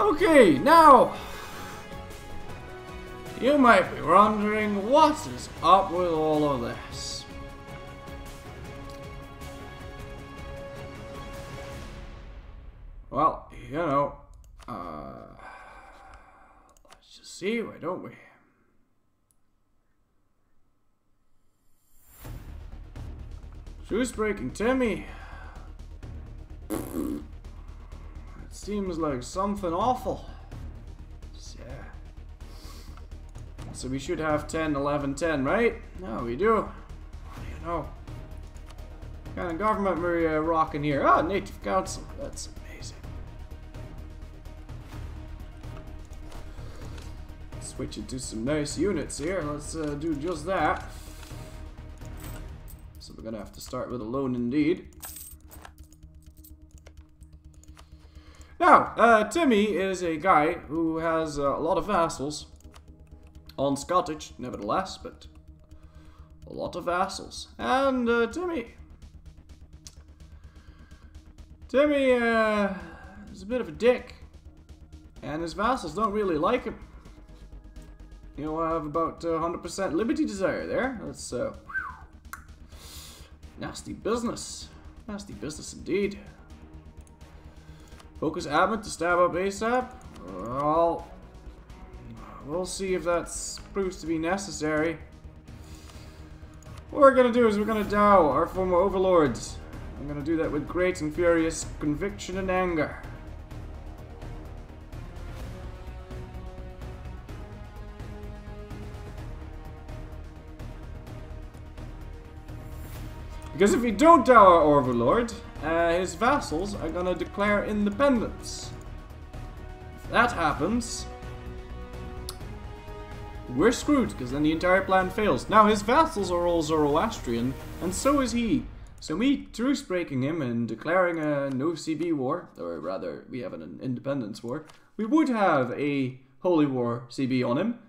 Okay, now you might be wondering what is up with all of this. Well, you know, let's just see, why don't we? Truce breaking Timmy. It seems like something awful. Yeah. So we should have 10, 11, 10, right? No, we do. What do you know? What kind of government we're rocking here? Oh, Native Council. That's amazing. Switch it to some nice units here. Let's do just that. So we're gonna have to start with a loan indeed. Now, Timmy is a guy who has a lot of vassals on Scottish, nevertheless, but a lot of vassals. And Timmy is a bit of a dick, and his vassals don't really like him. He'll have about 100% liberty desire there. That's nasty business. Nasty business indeed. Focus admin to stab up ASAP? Well, we'll see if that proves to be necessary. What we're gonna do is we're gonna dow our former overlords. I'm gonna do that with great and furious conviction and anger. Because if we don't dow our overlord, his vassals are gonna declare independence. If that happens, we're screwed, because then the entire plan fails. Now, his vassals are all Zoroastrian, and so is he. So me truce breaking him and declaring a no CB war, or rather, we have an independence war, we would have a holy war CB on him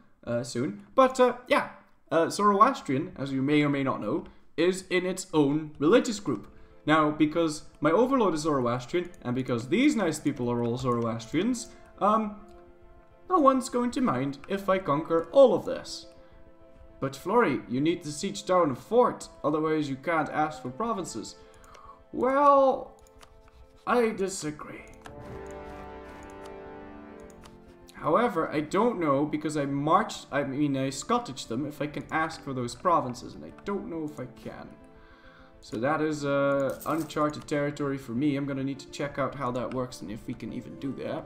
soon. But yeah, Zoroastrian, as you may or may not know, is in its own religious group. Now, because my overlord is Zoroastrian, and because these nice people are all Zoroastrians, no one's going to mind if I conquer all of this. But Florry, you need to siege down a fort, otherwise you can't ask for provinces. Well, I disagree. However, I don't know, because I Scottish them, if I can ask for those provinces, and I don't know if I can. So that is uncharted territory for me. I'm gonna need to check out how that works and if we can even do that.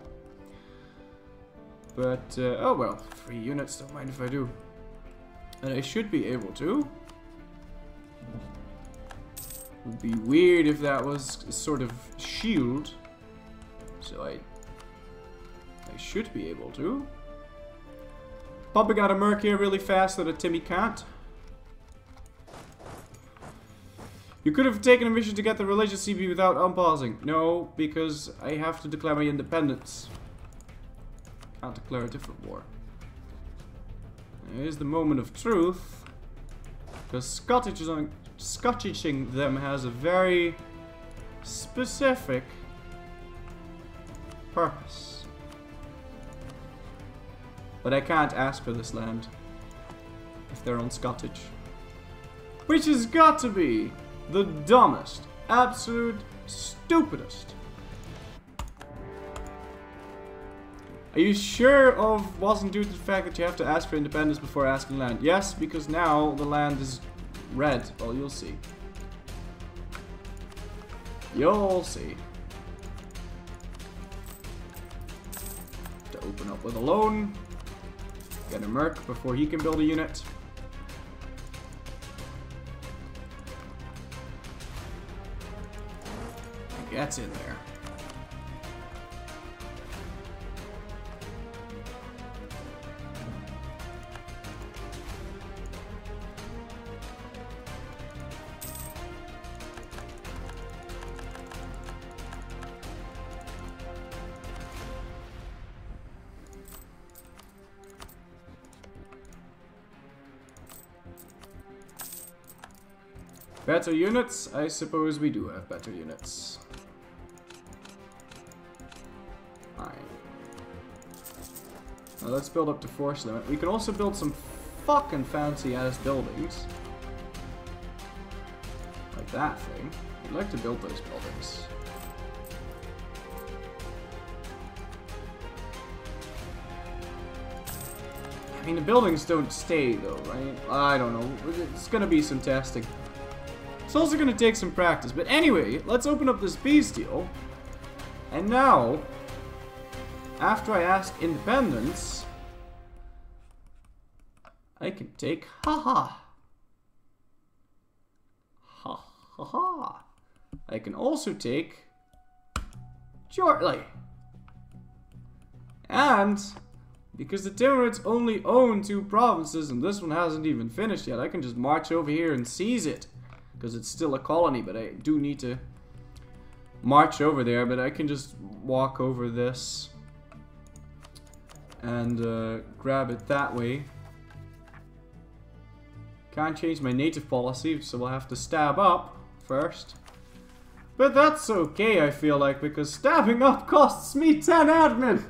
But, oh well, 3 units, don't mind if I do. And I should be able to. It would be weird if that was a sort of shield. So I should be able to. Popping out a merc here really fast so that Timmy can't. You could have taken a mission to get the religious CB without unpausing. No, because I have to declare my independence. Can't declare a different war. Here's the moment of truth. Because Scottishing them has a very specific purpose. But I can't ask for this land if they're on Scottish. Which has got to be the dumbest, absolute stupidest. Are you sure of wasn't due to the fact that you have to ask for independence before asking land? Yes, because now the land is red. Well, you'll see. You'll see. To open up with a loan. Get a merc before he can build a unit. He gets in there. Better units? I suppose we do have better units. Fine. Now let's build up to force limit. We can also build some fucking fancy ass buildings. Like that thing. I'd like to build those buildings. I mean, the buildings don't stay though, right? I don't know. It's gonna be some testing. It's also gonna take some practice. But anyway, let's open up this peace deal. And now, after I ask independence, I can take haha. Ha ha ha. I can also take shortly. And because the Timurids only own 2 provinces and this one hasn't even finished yet, I can just march over here and seize it. Because it's still a colony, but I do need to march over there. But I can just walk over this and grab it that way. Can't change my native policy, so we'll have to stab up first. But that's okay, I feel like, because stabbing up costs me 10 admin!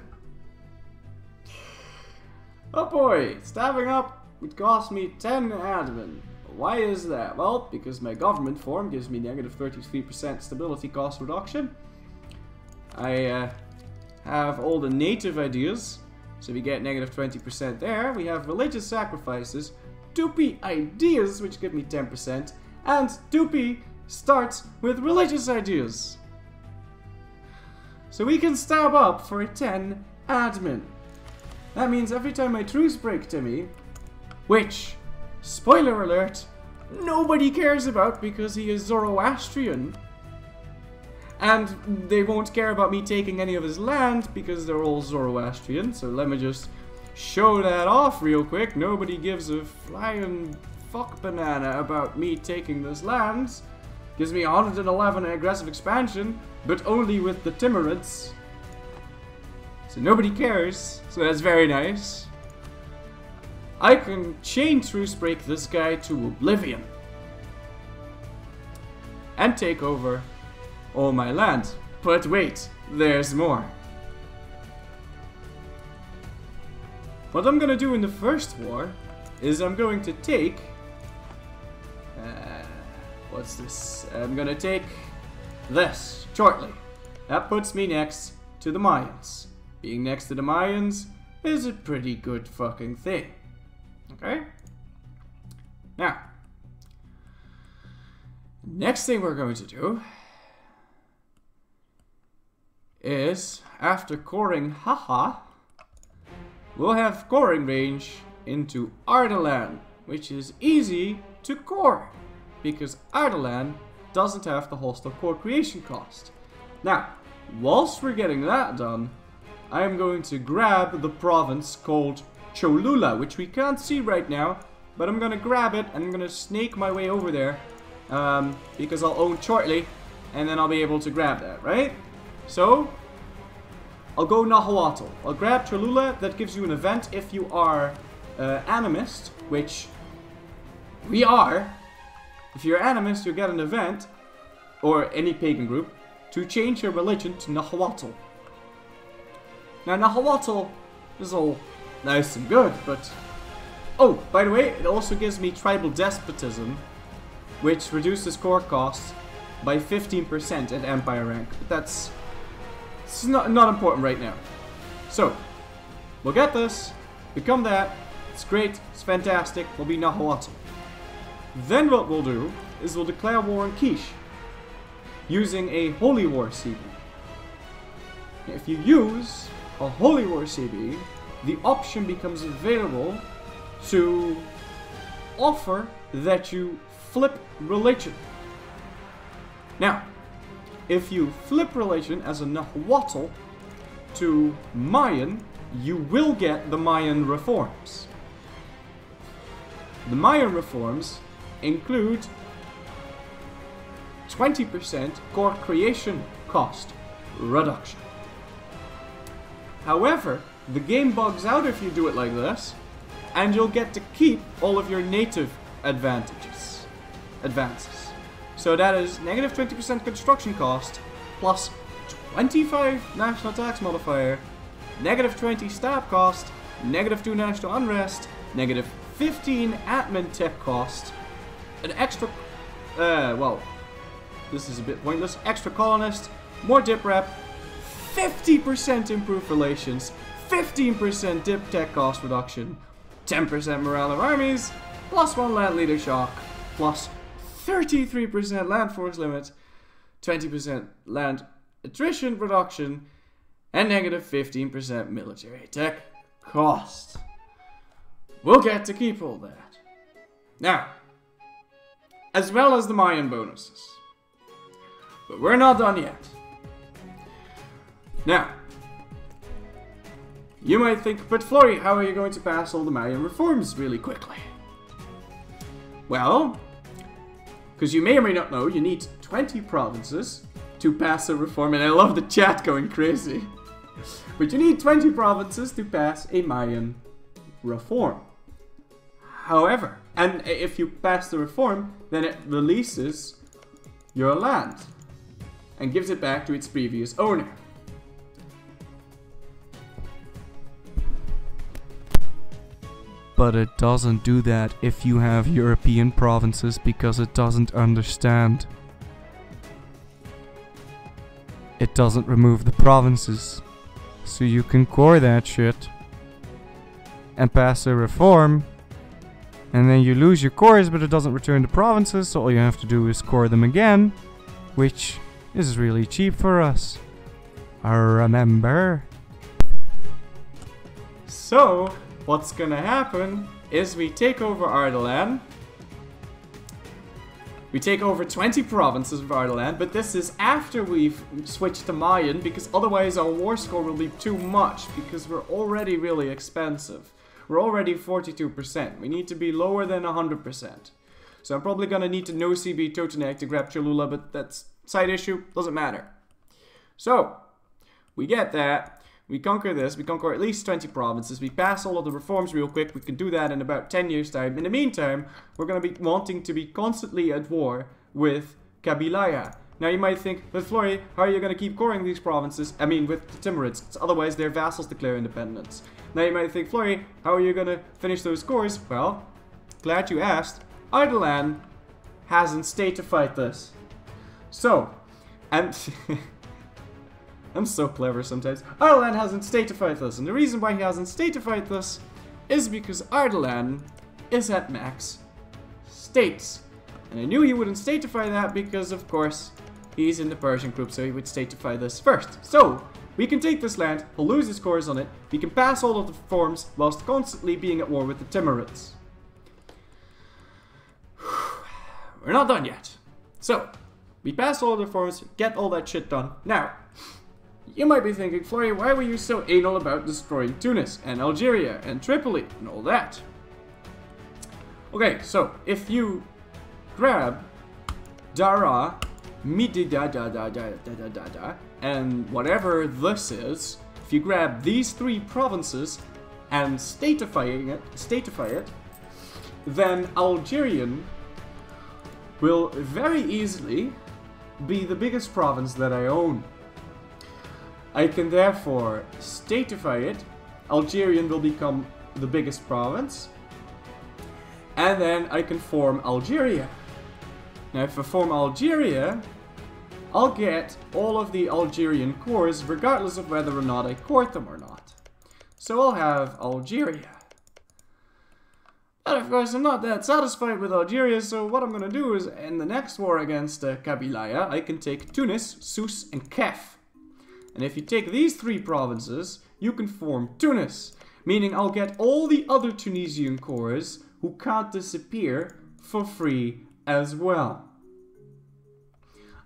Oh boy, stabbing up would cost me 10 admin. Why is that? Well, because my government form gives me negative 33% stability cost reduction. I have all the native ideas, so we get negative 20% there. We have religious sacrifices, Doopy ideas, which give me 10%, and Doopy starts with religious ideas. So we can stab up for a 10 admin. That means every time my truce break to me, which, spoiler alert, nobody cares about because he is Zoroastrian, and they won't care about me taking any of his land because they're all Zoroastrian, so let me just show that off real quick. Nobody gives a flying fuck banana about me taking this land. Gives me 111 aggressive expansion, but only with the Timurids. So nobody cares, so that's very nice. I can chain truce break this guy to oblivion. And take over all my land. But wait, there's more. What I'm gonna do in the first war is I'm going to take... what's this? I'm gonna take this shortly. That puts me next to the Mayans. Being next to the Mayans is a pretty good fucking thing. Okay? Now, next thing we're going to do is, after coring haha, we'll have coring range into Ardalan, which is easy to core, because Ardalan doesn't have the hostile core creation cost. Now, whilst we're getting that done, I am going to grab the province called Cholula, which we can't see right now, but I'm going to grab it and I'm going to snake my way over there, because I'll own shortly, and then I'll be able to grab that, right? So, I'll go Nahuatl. I'll grab Cholula. That gives you an event if you are animist, which we are. If you're animist, you get an event, or any pagan group, to change your religion to Nahuatl. Now, Nahuatl is all nice and good, but... Oh, by the way, it also gives me tribal despotism, which reduces core costs by 15% at Empire rank. But that's... It's not important right now. So, we'll get this, become that, it's great, it's fantastic, we'll be Nahuatl. Then what we'll do is we'll declare war on Quiche, using a Holy War CB. If you use a Holy War CB, the option becomes available to offer that you flip religion. Now, if you flip religion as a Nahuatl to Mayan, you will get the Mayan reforms. The Mayan reforms include 20% core creation cost reduction. However, the game bugs out if you do it like this, and you'll get to keep all of your native advances. So that is negative 20% construction cost, plus 25 national tax modifier, negative 20 stab cost, -2 national unrest, -15 admin tech cost, an extra, well, this is a bit pointless, extra colonist, more dip rep, 50% improved relations, 15% dip tech cost reduction, 10% morale of armies, +1 land leader shock, plus 33% land force limit, 20% land attrition reduction, and -15% military tech cost. We'll get to keep all that. Now, as well as the Mayan bonuses. But we're not done yet. Now, you might think, but Florry, how are you going to pass all the Mayan reforms really quickly? Well, because you may or may not know, you need 20 provinces to pass a reform, and I love the chat going crazy. But you need 20 provinces to pass a Mayan reform. However, and if you pass the reform, then it releases your land and gives it back to its previous owner. But it doesn't do that if you have European provinces, because it doesn't understand. It doesn't remove the provinces. So you can core that shit and pass a reform, and then you lose your cores, but it doesn't return the provinces, so all you have to do is core them again, which is really cheap for us. Remember? So, what's gonna happen is we take over Ardalan. We take over 20 provinces of Ardalan, but this is after we've switched to Mayan, because otherwise our war score will be too much, because we're already really expensive. We're already 42%. We need to be lower than 100%. So I'm probably gonna need to no CB Totenek to grab Cholula, but that's side issue, doesn't matter. So, we get that. We conquer this, we conquer at least 20 provinces, we pass all of the reforms real quick, we can do that in about 10 years time. In the meantime, we're going to be wanting to be constantly at war with Kabilaya. Now you might think, but Florry, how are you going to keep coring these provinces? I mean, with the Timurids, otherwise their vassals declare independence. Now you might think, Florry, how are you going to finish those cores? Well, glad you asked. Ardalan hasn't statified this. So, and... I'm so clever sometimes. Ardalan hasn't statified this, and the reason why he hasn't statified this is because Ardalan is at max states. And I knew he wouldn't statify that because, of course, he's in the Persian group, so he would statify this first. So, we can take this land, he'll lose his cores on it, we can pass all of the reforms whilst constantly being at war with the Timurids. We're not done yet. So, we pass all the reforms, get all that shit done. Now, you might be thinking, Florry, why were you so anal about destroying Tunis and Algeria and Tripoli and all that? Okay, so if you grab Dara, Mididadadadadadada, and whatever this is, if you grab these 3 provinces and statify it, then Algerian will very easily be the biggest province that I own. I can therefore statify it, Algerian will become the biggest province, and then I can form Algeria. Now if I form Algeria, I'll get all of the Algerian cores regardless of whether or not I court them or not. So I'll have Algeria. But of course I'm not that satisfied with Algeria, so what I'm gonna do is in the next war against Kabilaya, I can take Tunis, Sousse, and Kef. And if you take these 3 provinces, you can form Tunis, meaning I'll get all the other Tunisian cores who can't disappear for free as well.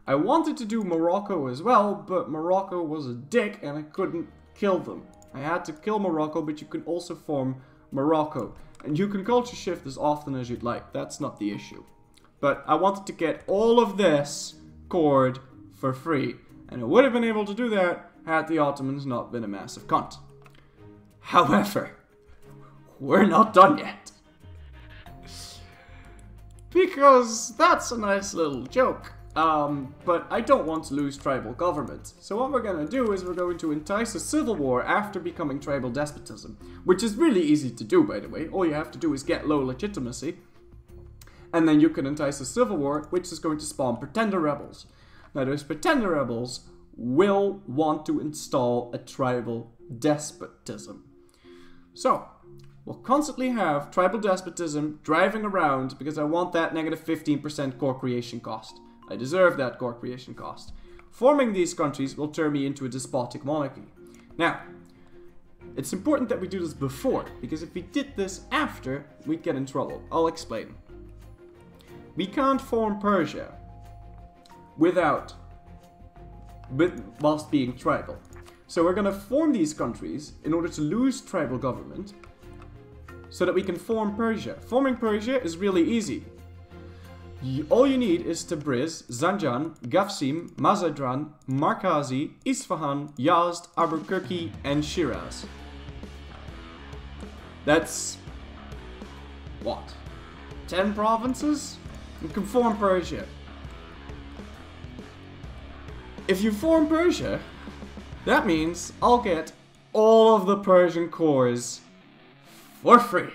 I wanted to do Morocco as well, but Morocco was a dick and I couldn't kill them. I had to kill Morocco, but you can also form Morocco. And you can culture shift as often as you'd like, that's not the issue. But I wanted to get all of this cored for free. And I would have been able to do that had the Ottomans not been a massive cunt. However, we're not done yet. Because that's a nice little joke. But I don't want to lose tribal government. So what we're going to do is we're going to entice a civil war after becoming tribal despotism. Which is really easy to do, by the way. All you have to do is get low legitimacy. And then you can entice a civil war, which is going to spawn pretender rebels. Now those pretender rebels will want to install a tribal despotism. So, we'll constantly have tribal despotism driving around because I want that negative 15% core creation cost. I deserve that core creation cost. Forming these countries will turn me into a despotic monarchy. Now, it's important that we do this before, because if we did this after, we'd get in trouble. I'll explain. We can't form Persia whilst being tribal. So we're going to form these countries in order to lose tribal government so that we can form Persia. Forming Persia is really easy. All you need is Tabriz, Zanjan, Gafsim, Mazandran, Markazi, Isfahan, Yazd, Albuquerque, and Shiraz. That's... what? 10 provinces? You can form Persia. If you form Persia, that means I'll get all of the Persian cores for free.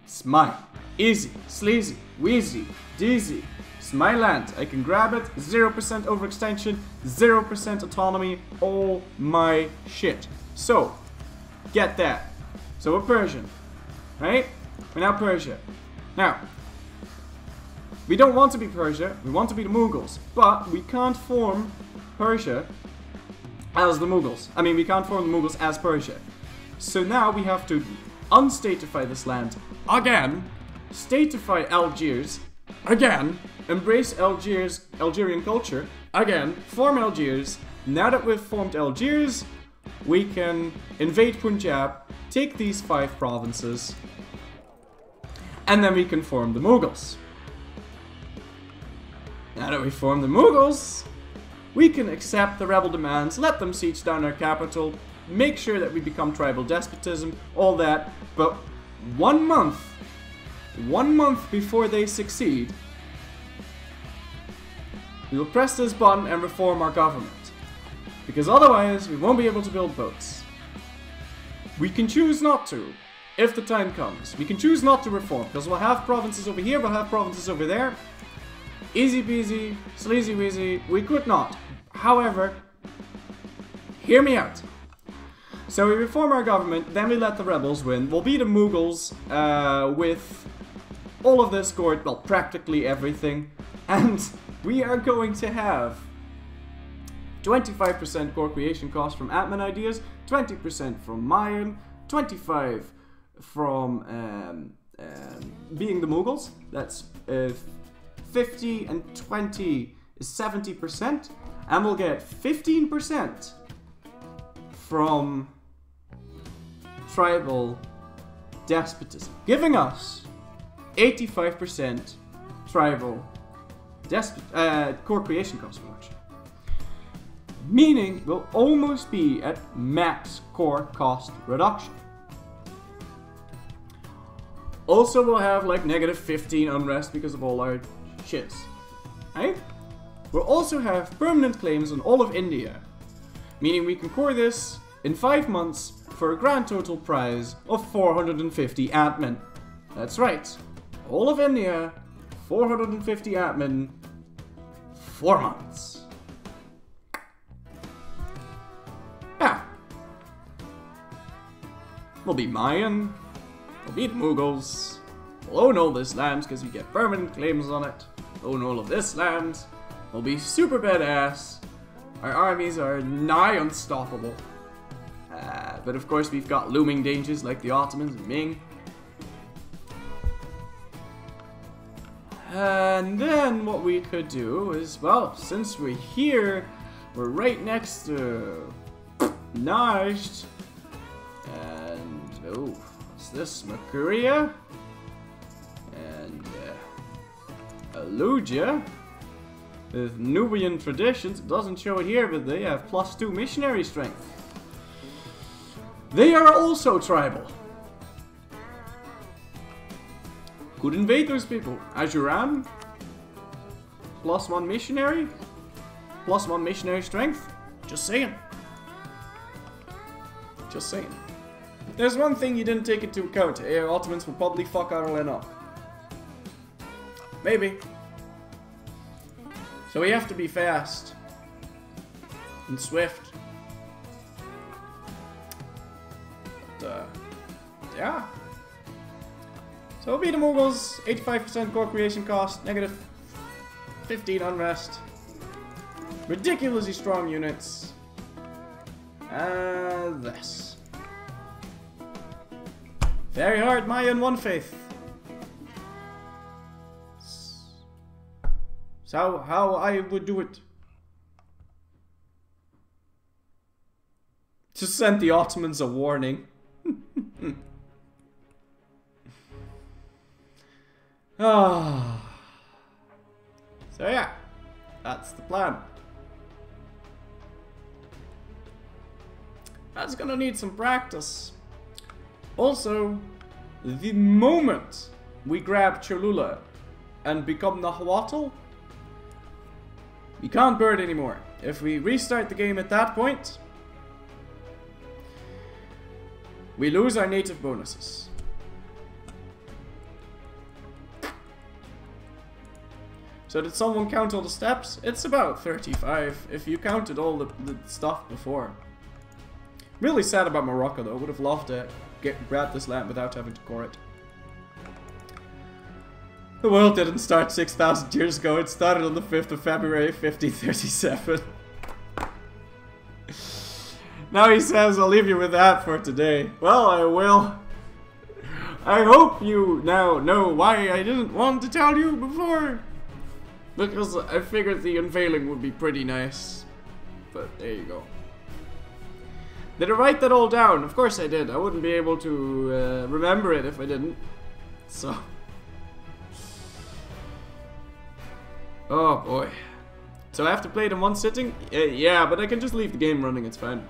It's mine. Easy, sleazy, wheezy, deezy. It's my land. I can grab it. 0% overextension, 0% autonomy, all my shit. So, get that. So we're Persian, right? We're now Persia. Now, we don't want to be Persia. We want to be the Mughals. But we can't form Persia as the Mughals. I mean, we can't form the Mughals as Persia. So now we have to unstatify this land again, statify Algiers again, embrace Algerian culture again, form Algiers. Now that we've formed Algiers, we can invade Punjab, take these 5 provinces, and then we can form the Mughals. Now that we form the Mughals, we can accept the rebel demands, let them siege down our capital, make sure that we become tribal despotism, all that, but 1 month before they succeed, we will press this button and reform our government. Because otherwise, we won't be able to build boats. We can choose not to, if the time comes. We can choose not to reform, because we'll have provinces over here, we'll have provinces over there. Easy peasy, sleazy weezy, we could not. However, hear me out. So we reform our government, then we let the rebels win. We'll be the Mughals with all of this scored, well, practically everything. And we are going to have 25% core creation cost from admin ideas, 20% from Mayan, 25% from being the Mughals. That's 50 and 20 is 70%. And we'll get 15% from tribal despotism, giving us 85% tribal core creation cost reduction. Meaning we'll almost be at max core cost reduction. Also, we'll have like negative 15 unrest because of all our shits. Right? We'll also have permanent claims on all of India. Meaning we can core this in 5 months for a grand total prize of 450 admin. That's right. All of India, 450 admin, 4 months. Yeah. We'll be Mayan. We'll be the Mughals. We'll own all this land because we get permanent claims on it. Own all of this land. We'll be super badass. Our armies are nigh unstoppable. But of course we've got looming dangers like the Ottomans and Ming. And then what we could do is, well, since we're here, we're right next to Najd. And, oh, what's this? Mercuria. And Aluja. With Nubian traditions, it doesn't show it here, but they have +2 missionary strength. They are also tribal. Could invade those people. Ajuran. +1 missionary? +1 missionary strength? Just saying. Just saying. There's one thing you didn't take into account. Ottomans will probably fuck Ireland up. Maybe. So we have to be fast. And swift. But, yeah. So we'll be the Mughals. 85% core creation cost. -15 unrest. Ridiculously strong units. This. Very hard, Mayan one faith. So how I would do it. Just send the Ottomans a warning. Ah. So yeah, that's the plan. That's gonna need some practice. Also, the moment we grab Cholula and become Nahuatl, we can't bird anymore. If we restart the game at that point, we lose our native bonuses. So did someone count all the steps? It's about 35 if you counted all the stuff before. Really sad about Morocco though. Would have loved to grab this land without having to core it. The world didn't start 6,000 years ago. It started on the 5th of February 1537. Now he says, I'll leave you with that for today. Well, I will. I hope you now know why I didn't want to tell you before. Because I figured the unveiling would be pretty nice. But there you go. Did I write that all down? Of course I did. I wouldn't be able to remember it if I didn't. So. Oh boy. So I have to play it in one sitting? Yeah, but I can just leave the game running, it's fine.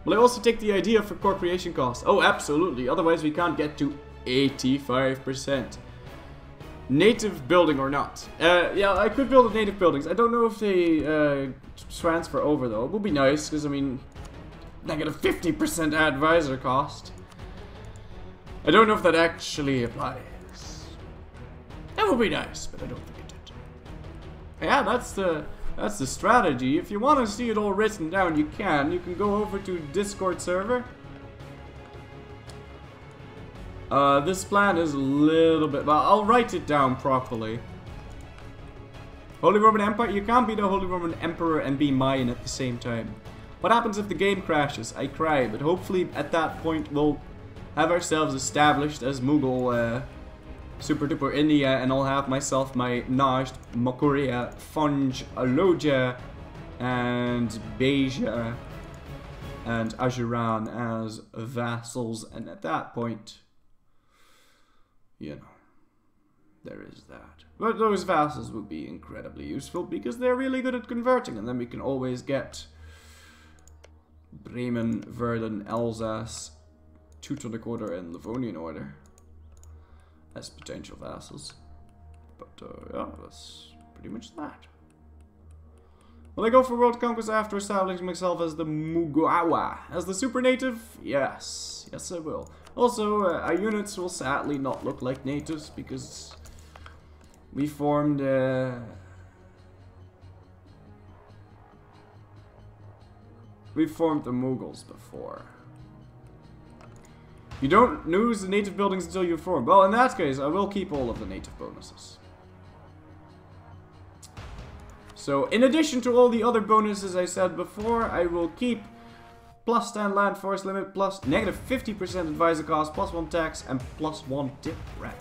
Will I also take the idea for core creation costs? Oh, absolutely. Otherwise we can't get to 85%. Native building or not. Yeah, I could build native buildings. I don't know if they transfer over though. It would be nice, because I mean, -50% advisor cost. I don't know if that actually applies. That would be nice, but I don't think it did. Yeah, that's the strategy. If you want to see it all written down, you can. You can go over to Discord server. This plan is a little bit, well, I'll write it down properly. Holy Roman Empire, you can't be the Holy Roman Emperor and be Mayan at the same time. What happens if the game crashes? I cry, but hopefully at that point we'll have ourselves established as Mughal Super Duper India, and I'll have myself my Najd, Makuria, Funj, Aloja, and Beja, and Ajuran as vassals, and at that point, you know, there is that. But those vassals would be incredibly useful because they're really good at converting, and then we can always get Bremen, Verden, Alsace, Teutonic Order, and Livonian Order as potential vassals. But yeah, that's pretty much that. Will I go for world conquest after establishing myself as the Mugawa? As the super native? Yes. Yes, I will. Also, our units will sadly not look like natives because we formed the Mughals before. You don't lose the native buildings until you form. Well, in that case, I will keep all of the native bonuses. So, in addition to all the other bonuses I said before, I will keep +10 land force limit, plus -50% advisor cost, +1 tax, and +1 tip rep.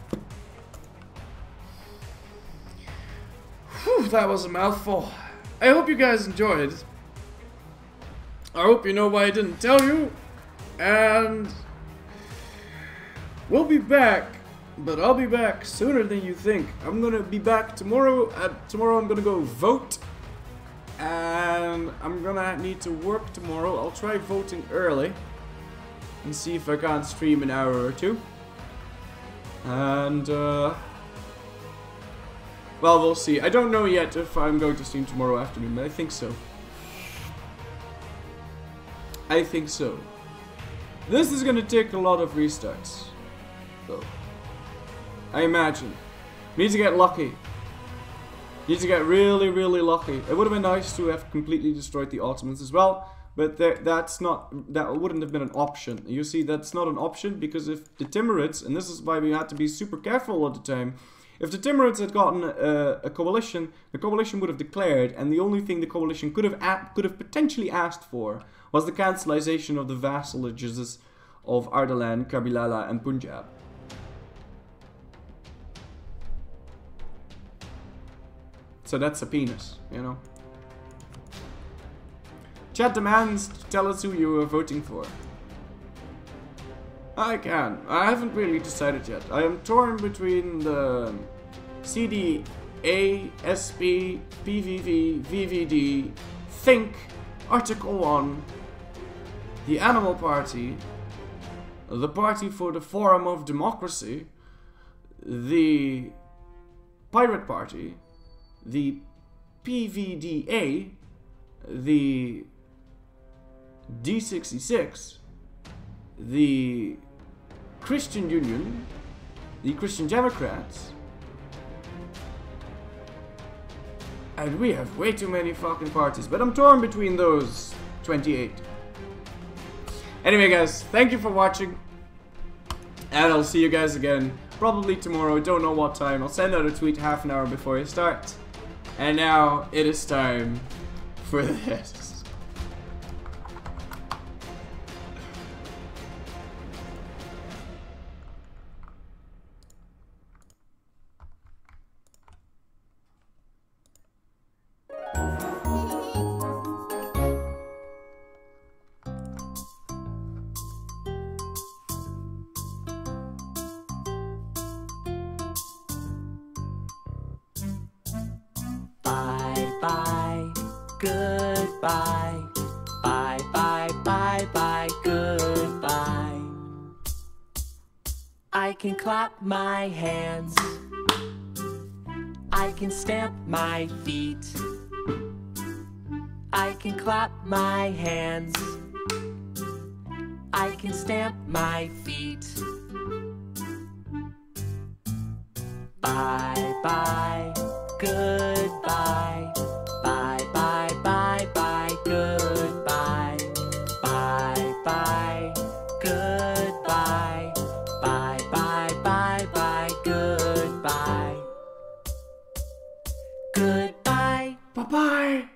Whew, that was a mouthful. I hope you guys enjoyed. I hope you know why I didn't tell you. And we'll be back, but I'll be back sooner than you think. I'm gonna be back tomorrow. Tomorrow I'm gonna go vote. And I'm gonna need to work tomorrow. I'll try voting early and see if I can't stream an hour or two. And Well, we'll see. I don't know yet if I'm going to stream tomorrow afternoon, but I think so. I think so. This is gonna take a lot of restarts, though. I imagine. We need to get lucky. Need to get really, really lucky. It would have been nice to have completely destroyed the Ottomans as well, but that wouldn't have been an option. You see, that's not an option because if the Timurids, and this is why we had to be super careful at the time, if the Timurids had gotten a coalition, the coalition would have declared, and the only thing the coalition could have potentially asked for was the cancellation of the vassalages of Ardalan, Kabilala, and Punjab. So that's a penis, you know. Chat demands to tell us who you are voting for. I can. I haven't really decided yet. I am torn between the CDA, SP, PVV, VVD, Think, Article 1, the Animal Party, the Party for the Forum of Democracy, the Pirate Party, the PVDA, the D66, the Christian Union, the Christian Democrats, and we have way too many fucking parties, but I'm torn between those 28. Anyway guys, thank you for watching, and I'll see you guys again probably tomorrow, don't know what time. I'll send out a tweet half an hour before I start. And now it is time for this. Bye, goodbye. Bye, bye, bye, bye, goodbye. I can clap my hands. I can stamp my feet. I can clap my hands. I can stamp my feet. Bye, bye, goodbye. Bye, bye, bye, bye, goodbye. Bye, bye, goodbye. Bye, bye, bye, bye, goodbye. Goodbye. Bye-bye.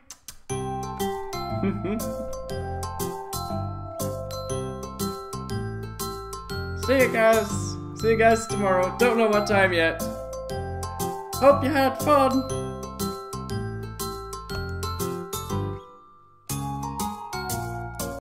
See you guys. See you guys tomorrow. Don't know what time yet. Hope you had fun.